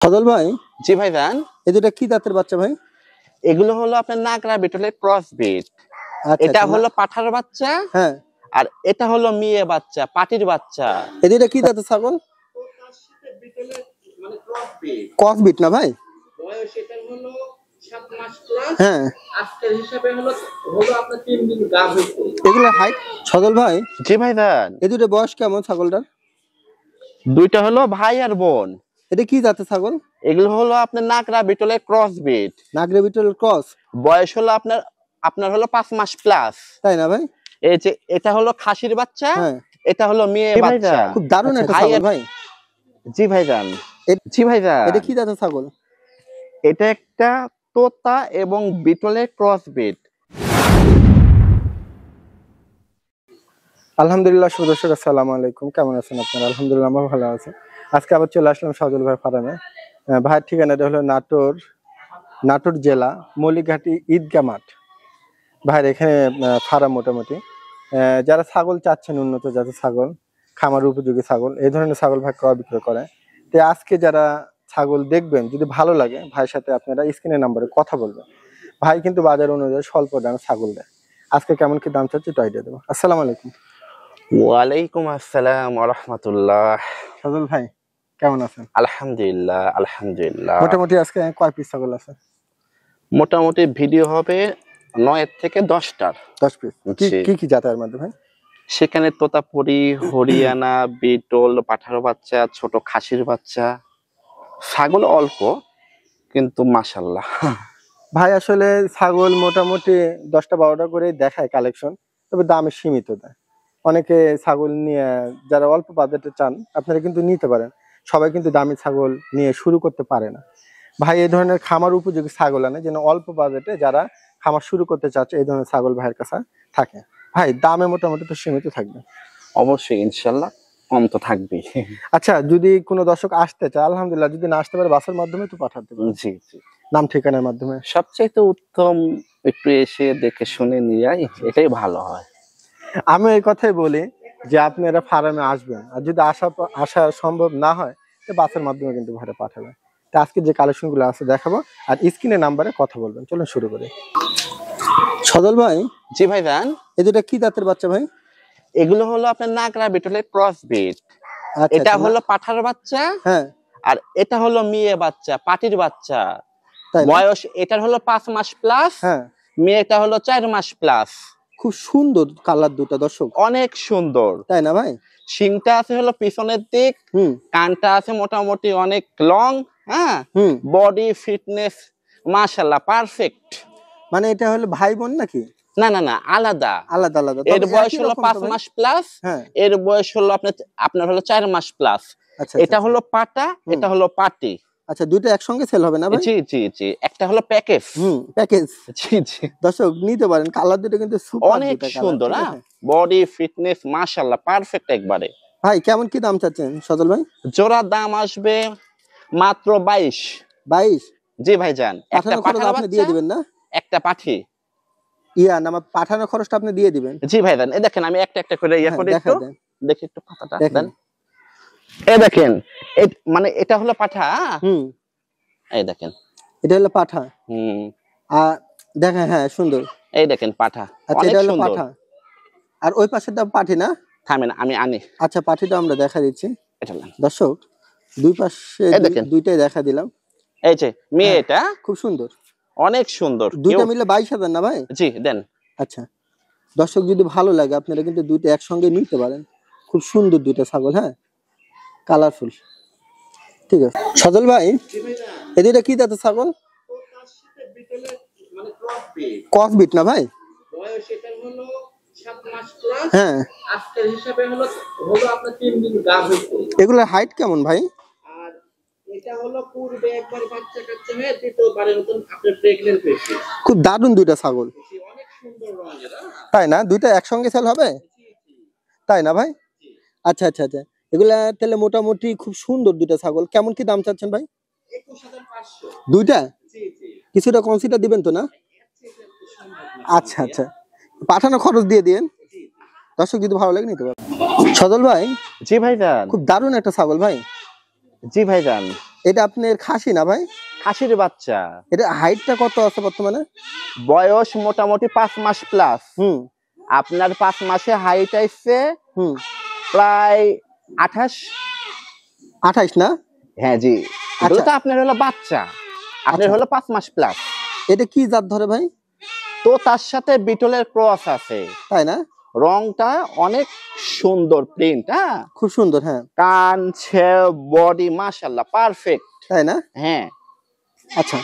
সজল ভাই, জি ভাইজান, এই দুটা কি জাতের বাচ্চা ভাই? এগুলো হলো আপনার নাগরা বিটলের ক্রস ব্রিড। আচ্ছা এটা আচ্ছা, হলো পাঠার বাচ্চা হ্যাঁ। আর এটা হলো মেয়ে বাচ্চা, পাটির বাচ্চা। এই দুটা কি জাতের ছাগল? ক্রস বিট না ভাই? বয়স এটার হলো 7 মাস প্লাস। হ্যাঁ, আজকের হিসাবে হলো আপনার 3 দিন গাব হইছে। এগুলা হাইট। সজল ভাই, জি ভাইজান, এই দুটো বয়স কেমন ছাগলটার? দুইটা হলো ভাই আর বোন। এটা কি জাতের ছাগল? এগুলো হলো আপনার নাগরা বিটলের ক্রস ব্রিড। নাগরা বিটল ক্রস। বয়স হলো আপনার আপনার হলো 5 মাস প্লাস। তাই না ভাই? এই যে এটা হলো খাসির বাচ্চা, হ্যাঁ, এটা হলো মেয়ে বাচ্চা। খুব দারুণ একটা ভাই ছাগল ভাই। জি ভাইজান, জি ভাইজান, এটা কি জাতের ছাগল? এটা একটা তোতা এবং বিটলের ক্রস ব্রিড। আলহামদুলিল্লাহ, দর্শক আসসালামু আলাইকুম, কেমন আছেন আপনারা? আলহামদুলিল্লাহ আমরা ভালো আছি। আজকে আবার চলে আসলাম সজল ভাই ফার্মে। ভাইয়ের ঠিকানাটা হলো নাটোর জেলা মৌলিকঘাটি ঈদগাহ মাঠ। ভাইয়ের এখানে ফার্ম মোটামুটি যারা ছাগল চাচ্ছেন, উন্নত জাতের ছাগল, খামার উপযোগী ছাগল, এই ধরনের ছাগল ভাই ক্রয় বিক্রয় করে। তো আজকে যারা ছাগল দেখবেন, যদি ভালো লাগে ভাইয়ের সাথে আপনারা স্ক্রিনের নাম্বারে কথা বলবেন। ভাই কিন্তু বাজার অনুযায়ী স্বল্প দামে ছাগল দেয়। আজকে কেমন কি দাম চাচ্ছি তো আইডিয়া দেবো। আসসালামু আলাইকুম। ওয়ালাইকুম আসসালাম ওয়া রাহমাতুল্লাহ। সজল ভাই, কেমন আছেন? আলহামদুলিল্লাহ আলহামদুলিল্লাহ। মোটামুটি আজকে কয় পিস ছাগল আছে? মোটামুটি ভিডিও হবে 9 থেকে 10টার। 10 পিস। কি কি জাতের মধ্যে ভাই? সেখানে তোতাপুরি, হরিয়ানা, বিটল, পাঠার বাচ্চা, ছোট খাসির বাচ্চা, ছাগল অল্প কিন্তু মাশাআল্লাহ। ভাই আসলে ছাগল মোটামুটি 10টা 12টা করে দেখায় কালেকশন, তবে দামে সীমিত দেয়। অনেকে ছাগল নিয়ে যারা অল্প বাজেটে চান আপনারা কিন্তু নিতে পারেন। সবাই কিন্তু দামি ছাগল নিয়ে শুরু করতে পারে না। ভাই এই ধরনের খামার উপযোগী ছাগল আনে, যেন অল্প বাজেটে যারা খামার শুরু করতে চাচ্ছে এই ধরনের ছাগল ভাইয়ের কাছে থাকে। ভাই দামে মোটামুটি তো সীমিত থাকবে। অবশ্যই ইনশাআল্লাহ কম তো থাকবেই। আচ্ছা, যদি কোনো দর্শক আসতে চায়, আলহামদুলিল্লাহ, যদি না আসতে পারে বাসের মাধ্যমে তো পাঠাতে পারেন। জি জি, নাম ঠিকানার মাধ্যমে। সবচাইতে উত্তম একটু এসে দেখে শুনে নিয়ে যাই, এটাই ভালো হয়। আমি এই কথাই বলি যে আপনারা ফার্মে আসবেন, আর যদি আসা সম্ভব না হয় তো বাসের মাধ্যমে কিন্তু ভাড়া পাঠাবেন। তো আজকে যে কালেকশন গুলো আছে দেখাবো, আর স্ক্রিনের নাম্বারে কথা বলবেন। চলুন শুরু করি। সজল ভাই, জি ভাইজান, এই দুটা কি জাতের বাচ্চা ভাই? এগুলো হলো আপনার নাগরা বিটলের ক্রস ব্রিড। আচ্ছা, এটা হলো পাঠার বাচ্চা, হ্যাঁ, আর এটা হলো মেয়ে বাচ্চা, পাটির বাচ্চা। তাই না? বয়স এটার হলো 5 মাস প্লাস, হ্যাঁ, মেয়েটা হলো 4 মাস প্লাস। খুব সুন্দর কালার দুটো দর্শক, অনেক সুন্দর। তাই না ভাই? শিংটা আছে হলো পিছনের দিক, কানটা আছে মোটামুটি অনেক লং, হ্যাঁ, বডি ফিটনেস মাশাআল্লাহ পারফেক্ট। মানে এটা হলো ভাই বোন নাকি? না না না, আলাদা আলাদা আলাদা। এর বয়স হলো 5 মাস প্লাস, এর বয়স হলো আপনার হলো 4 মাস প্লাস। এটা হলো পাটা, এটা হলো পাটি। আচ্ছা, দুটো একসঙ্গে সেল হবে না ভাই? জি জি জি, একটা হলো প্যাকেজ। প্যাকেজ। জি জি, দর্শক নিতে পারেন, কালার দুটো কিন্তু সুপার, অনেক সুন্দর। হ্যাঁ, বডি ফিটনেস মাশাআল্লাহ পারফেক্ট একবারে। ভাই কেমন কি দাম চাচ্ছেন সজল ভাই? জোড়ার দাম আসবে মাত্র 22। জি ভাইজান, একটা পাঠানোর খরচ আপনি দিয়ে দিবেন না? একটা পাঠি না, পাঠানোর খরচটা আপনি দিয়ে দিবেন। জি ভাইজান, এই দেখেন আমি একটা একটা করে করে একটু দেখি, একটু পাতাটা দেন। এই দেখেন, মানে এটা হলো পাঠা। এই দেখেন, এটা হলো পাঠা। আর দেখেন, হ্যাঁ সুন্দর। এই দেখেন পাঠা, আচ্ছা, এটা হলো পাঠা। আর ওই পাশেরটা পাঠি না? থামেন আমি আনি। আচ্ছা, পাঠিটা আমরা দেখা দিচ্ছি। এটা দর্শক দুই পাশে দুইটাই দেখা দিলাম। এই যে মেয়েটা খুব সুন্দর, অনেক সুন্দর। দুইটা মিলে 22,000 না ভাই? জি দেন। আচ্ছা, দর্শক যদি ভালো লাগে আপনারা কিন্তু দুইটা একসঙ্গে নিতে পারেন। খুব সুন্দর দুইটা ছাগল, হ্যাঁ, কালারফুল। ঠিক আছে সজল ভাই, এই দুইটা কি জাতের ছাগল? ক্রস বিট না ভাই? বয়স এটার হলো 7 মাস প্লাস, হ্যাঁ, আজকের হিসাবে হলো আপনার 3 দিন গাব হইছে। এগুলোর হাইট কেমন ভাই? আর এটা হলো পূর্বে একবার বাচ্চা কাচ্চা হয়ে দ্বিতীয়বারের মতন আপনি প্রেগন্যান্ট হয়েছে। খুব দারুণ দুইটা ছাগল, অনেক সুন্দর রঙের। তাই না? দুইটা একসঙ্গে সেল হবে, তাই না ভাই? আচ্ছা আচ্ছা আচ্ছা, এগুলা তাহলে মোটামুটি খুব সুন্দর দুইটা ছাগল। কেমন কি দাম চাচ্ছেন ভাই? 21,500 দুইটা? জি জি, কিছুটা কনসিডার দিবেন তো না? আচ্ছা আচ্ছা, পাঠানো খরচ দিয়ে দিন। দর্শক যদি ভালো লাগে নিতে পারবেন। সজল ভাই, জি ভাইজান, খুব দারুণ একটা ছাগল ভাই। জি ভাইজান, এটা আপনার খাসি না ভাই? খাসির বাচ্চা। এটা হাইটটা কত আছে বর্তমানে? বয়স মোটামুটি 5 মাস প্লাস। আপনার 5 মাসে হাইট আইছে প্রায় 28 না? হ্যাঁ জি। এগুলো তো আপনার হলো বাচ্চা, আপনার হলো 5 মাস প্লাস। এটা কি জাত ধরে ভাই? তো তার সাথে বিটলের ক্রস আছে, তাই না? রংটা অনেক সুন্দর, প্রিন্ট, হ্যাঁ খুব সুন্দর। হ্যাঁ, কান, বডি মাশাআল্লাহ পারফেক্ট, তাই না? হ্যাঁ। আচ্ছা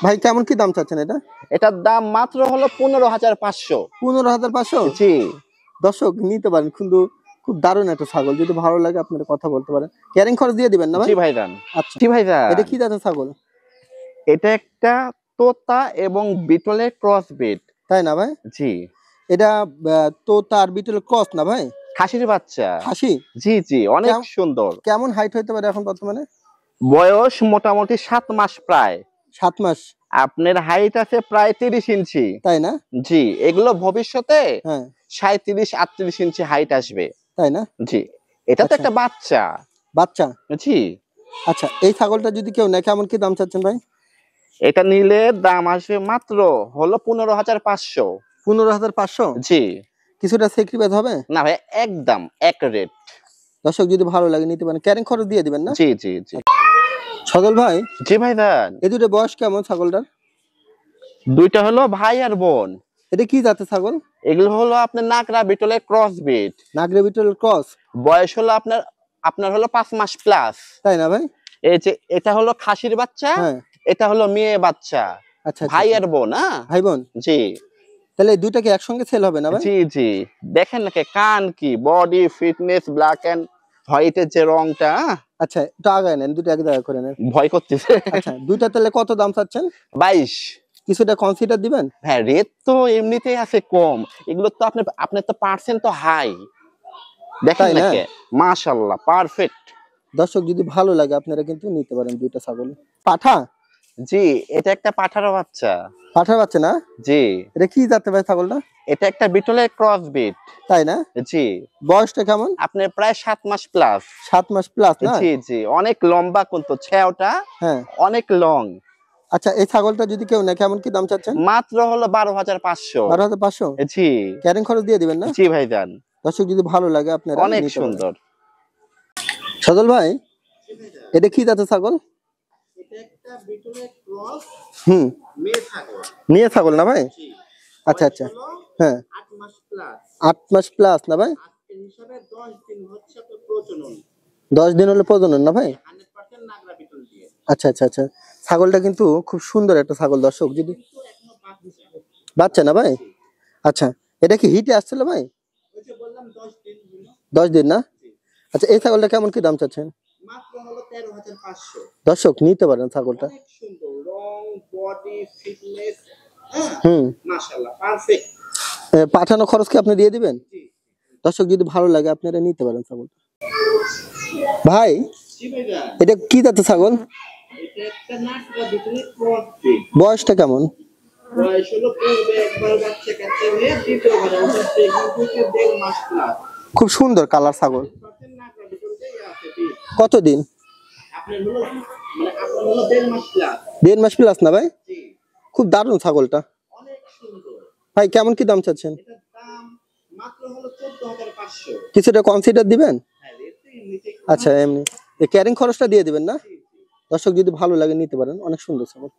ভাই, কেমন কি দাম চাচ্ছেন এটা? এটার দাম মাত্র হলো 15,500। 15,500? জি। দর্শক নিতে পারেন, কিন্তু খুব দারুণ একটা ছাগল। যদি ভালো লাগে আপনারা কথা বলতে পারেন। ক্যারিং খরচ দিয়ে দিবেন না ভাই? জি ভাইজান। আচ্ছা জি ভাইজান। এটা কি জাতের ছাগল? এটা একটা তোতা এবং বিটলের ক্রস ব্রিড। তাই না ভাই? জি। এটা তোতা আর বিটল ক্রস না ভাই? খাসির বাচ্চা। খাসি? জি জি, অনেক সুন্দর। কেমন হাইট হইতে পারে এখন বর্তমানে? বয়স মোটামুটি 7 মাস প্রায়। 7 মাস? আপনার হাইট আছে প্রায় 30 ইঞ্চি। তাই না? জি, এগুলো ভবিষ্যতে হ্যাঁ 37-38 ইঞ্চি হাইট আসবে। তাই না? জি। এটা তো একটা বাচ্চা। বাচ্চা? জি। আচ্ছা, এই ছাগলটা যদি কেউ নেয় কেমন কি দাম চাচ্ছেন ভাই? এটা নিলে দাম আসবে মাত্র হলো 15,500। 15,500? জি। কিছুটা সেক্রিফাইস হবে? না ভাই, একদম এক রেট। দর্শক যদি ভালো লাগে নিতে পারেন। ক্যারিং খরচ দিয়ে দিবেন না? জি জি জি। সজল ভাই, জি ভাইজান। এই দুটো বয়স কেমন ছাগলটার? দুইটা হলো ভাই আর বোন। এটা কি জাতের ছাগল? এগুলো হলো আপনার নাগরা বিটলের ক্রস ব্রিড। নাগরা বিটল ক্রস? বয়স হলো আপনার আপনার হলো 5 মাস প্লাস। তাই না ভাই? এই যে এটা হলো খাসির বাচ্চা, হ্যাঁ। এটা হলো মেয়ে বাচ্চা। আচ্ছা ভাই আর বোন, হ্যাঁ ভাই বোন? জি। তাহলে এই দুইটা কি একসঙ্গে সেল হবে না ভাই? জি জি। দেখেন নাকি কান কি, বডি ফিটনেস, ব্ল্যাক এন্ড হোয়াইটের যে রংটা, আচ্ছা একটু আগায় নেন, দুটো এক জায়গায় করে নেন। ভয় করতেছে। আচ্ছা দুইটা তাহলে কত দাম চাচ্ছেন? 22। কিছুটা কনসিডার দিবেন? হ্যাঁ, রেট তো এমনিতেই আছে কম। এগুলো তো আপনার তো পার্সেন্ট তো হাই। দেখেন নাকি মাশাআল্লাহ পারফেক্ট। দর্শক যদি ভালো লাগে আপনারা কিন্তু নিতে পারেন দুইটা ছাগল। পাঠা? জি, এটা একটা পাঠার বাচ্চা। পাঠার বাচ্চা না? জি। এটা কি জাতের ভাই ছাগলটা? এটা একটা বিটলের ক্রস ব্রিড। তাই না? জি। বয়সটা কেমন? আপনার প্রায় 7 মাস প্লাস। 7 মাস প্লাস না? জি জি, অনেক লম্বা কিন্তু ছেওটা, হ্যাঁ অনেক লং। আচ্ছা, এই ছাগলটা যদি কেউ নেয় কেমন কি দাম চাচ্ছেন? মাত্র হলো 12,500। 12,500? জি। ক্যারিং খরচ দিয়ে দিবেন না? জি ভাইজান। দর্শক যদি ভালো লাগে আপনারা অনেক নিতে পারেন। সুন্দর। সজল ভাই, এটা কি জাতের ছাগল? এটা একটা বিটলের ক্রস মেয়ে ছাগল। মেয়ে ছাগল না ভাই? আচ্ছা আচ্ছা। হ্যাঁ 8 মাস প্লাস। 8 মাস প্লাস না ভাই? আজকের হিসাবে 10 দিন হচ্ছে তো প্রজনন। 10 দিন হলো প্রজনন না ভাই? 100% নাগরা বিটল দিয়ে। আচ্ছা আচ্ছা আচ্ছা। ছাগলটা কিন্তু খুব সুন্দর একটা ছাগল। দর্শক যদি বাচ্চা না ভাই? আচ্ছা, এটা কি হিটে আসছিল ভাই? ওই যে বললাম 10 দিন হলো। 10 দিন না? আচ্ছা, এই ছাগলটা কেমন কি দাম চাচ্ছেন? মাত্র হলো 13,500। দর্শক নিতে পারেন ছাগলটা। অনেক সুন্দর রং, বডি ফিটনেস, মাশাআল্লাহ পারফেক্ট। পাঠানো খরচ কি আপনি দিয়ে দিবেন? দর্শক যদি ভালো লাগে আপনারা নিতে পারেন ছাগলটা। ভাই, এটা কি জাতের ছাগল? এটা একটা নাগরা বিটলের ক্রস ব্রিড। বয়সটা কেমন? বয়স হলো পূর্বে একবার বাচ্চা কাচ্চা হয়ে দ্বিতীয়বার হচ্ছে কিন্তু 1.5 মাস প্লাস। খুব সুন্দর কালার ছাগল। নাগরা বিটল দিয়ে আছে ঠিক। কতদিন? আপনার হলো আপনার হলো 1.5 মাস প্লাস। 1.5 মাস প্লাস না ভাই? জি। খুব দারুণ ছাগলটা। অনেক সুন্দর। ভাই কেমন কি দাম চাচ্ছেন? এটার দাম মাত্র হলো 14,500। কিছুটা কনসিডার দিবেন? হ্যাঁ, রেট এমনিতেই। আচ্ছা এমনি। এই ক্যারিং খরচটা দিয়ে দিবেন না? দর্শক যদি ভালো লাগে নিতে পারেন, অনেক সুন্দর ছাগল।